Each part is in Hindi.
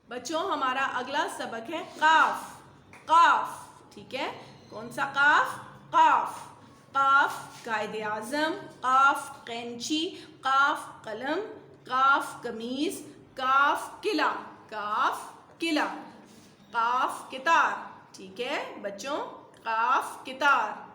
बच्चों हमारा अगला सबक है काफ। काफ, ठीक है, कौन सा काफ? काफ। काफ कायदे आजम, काफ कैंची, काफ कलम, काफ कमीज, काफ किला, काफ किला, काफ कितार। ठीक है बच्चों, काफ कितार।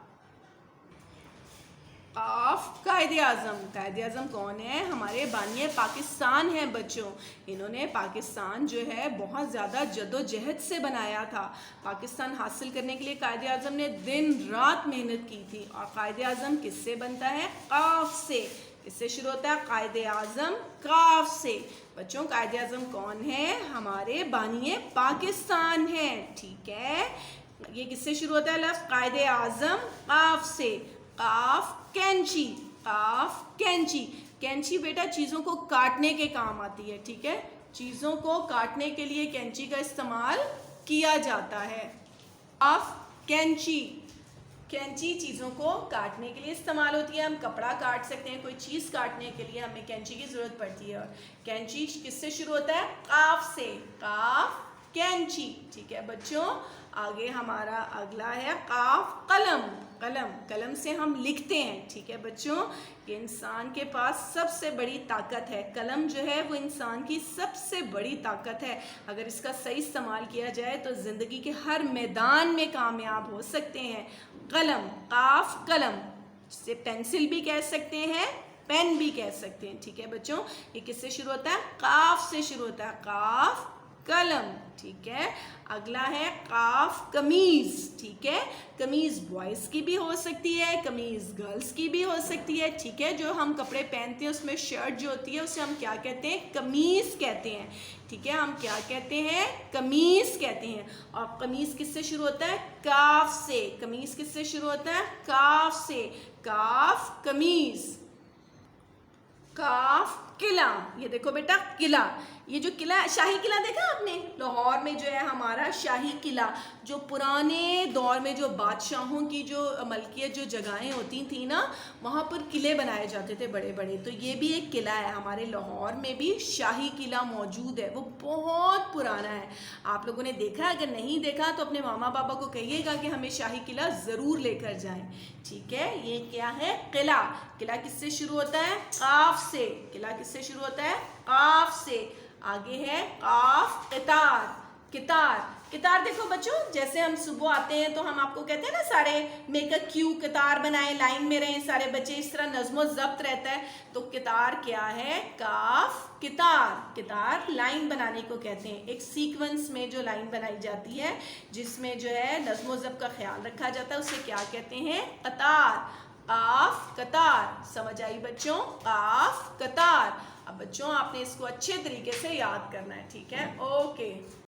काफ कायदे आजम। कायदे आजम कौन है? हमारे बानिए पाकिस्तान है बच्चों। इन्होंने पाकिस्तान जो है बहुत ज़्यादा जद्दोजहद से बनाया था। पाकिस्तान हासिल करने के लिए कायदे आजम ने दिन रात मेहनत की थी। और कायदे आजम किससे बनता है? काफ से। किससे शुरू होता है कायदे आजम? काफ से। बच्चों कायदे आजम कौन है? हमारे बानिए पाकिस्तान है। ठीक है, ये किससे शुरू होता है लफ्ज़? कायदे आजम काफ से। काफ कैंची। काफ कैंची। कैंची बेटा चीज़ों को काटने के काम आती है। ठीक है, चीज़ों को काटने के लिए कैंची का इस्तेमाल किया जाता है। काफ कैंची। कैंची चीज़ों को काटने के लिए इस्तेमाल होती है। हम कपड़ा काट सकते हैं, कोई चीज़ काटने के लिए हमें कैंची की ज़रूरत पड़ती है। और कैंची किससे शुरू होता है? काफ से। काफ कैंची। ठीक है बच्चों, आगे हमारा अगला है काफ कलम। कलम, कलम से हम लिखते हैं। ठीक है बच्चों, ये इंसान के पास सबसे बड़ी ताकत है। कलम जो है वो इंसान की सबसे बड़ी ताकत है। अगर इसका सही इस्तेमाल किया जाए तो ज़िंदगी के हर मैदान में कामयाब हो सकते हैं। कलम, काफ कलम, जिसे पेंसिल भी कह सकते हैं, पेन भी कह सकते हैं। ठीक है बच्चों, ये किससे शुरू होता है? काफ से शुरू होता है। काफ कलम। ठीक है, अगला है काफ कमीज। ठीक है, कमीज बॉयज़ की भी हो सकती है, कमीज गर्ल्स की भी हो सकती है। ठीक है, जो हम कपड़े पहनते हैं उसमें शर्ट जो होती है उसे हम क्या कहते हैं? कमीज कहते हैं। ठीक है, हम क्या कहते हैं? कमीज कहते हैं। और कमीज किससे शुरू होता है? काफ से। कमीज किससे शुरू होता है? काफ से। काफ कमीज। काफ किला। ये देखो बेटा किला, ये जो किला, शाही किला देखा आपने? लाहौर में जो है हमारा शाही किला, जो पुराने दौर में जो बादशाहों की जो मलकियत जो जगहें होती थी ना, वहाँ पर किले बनाए जाते थे बड़े बड़े। तो ये भी एक किला है। हमारे लाहौर में भी शाही किला मौजूद है, वो बहुत पुराना है। आप लोगों ने देखा? अगर नहीं देखा तो अपने मामा पापा को कहिएगा कि हमें शाही किला ज़रूर लेकर जाएं। ठीक है, ये क्या है? किला। किला किससे शुरू होता है? काफ से। किला किससे शुरू होता है? काफ से। आगे है काफ कितार। कितार। कितार देखो बच्चों, जैसे हम सुबह आते हैं तो हम आपको कहते हैं ना सारे मेक अ क्यू, कितार बनाएं, लाइन में रहें सारे बच्चे, इस तरह नज़्मो ज़ब्त रहता है। तो कितार क्या है? काफ कितार। कितार लाइन बनाने को कहते हैं, एक सीक्वेंस में जो लाइन बनाई जाती है जिसमें जो है नज़्मो ज़ब्त का ख्याल रखा जाता है, उसे क्या कहते हैं? कतार। काफ कतार। समझ आई बच्चों? काफ कतार। अब बच्चों आपने इसको अच्छे तरीके से याद करना है। ठीक है, ओके।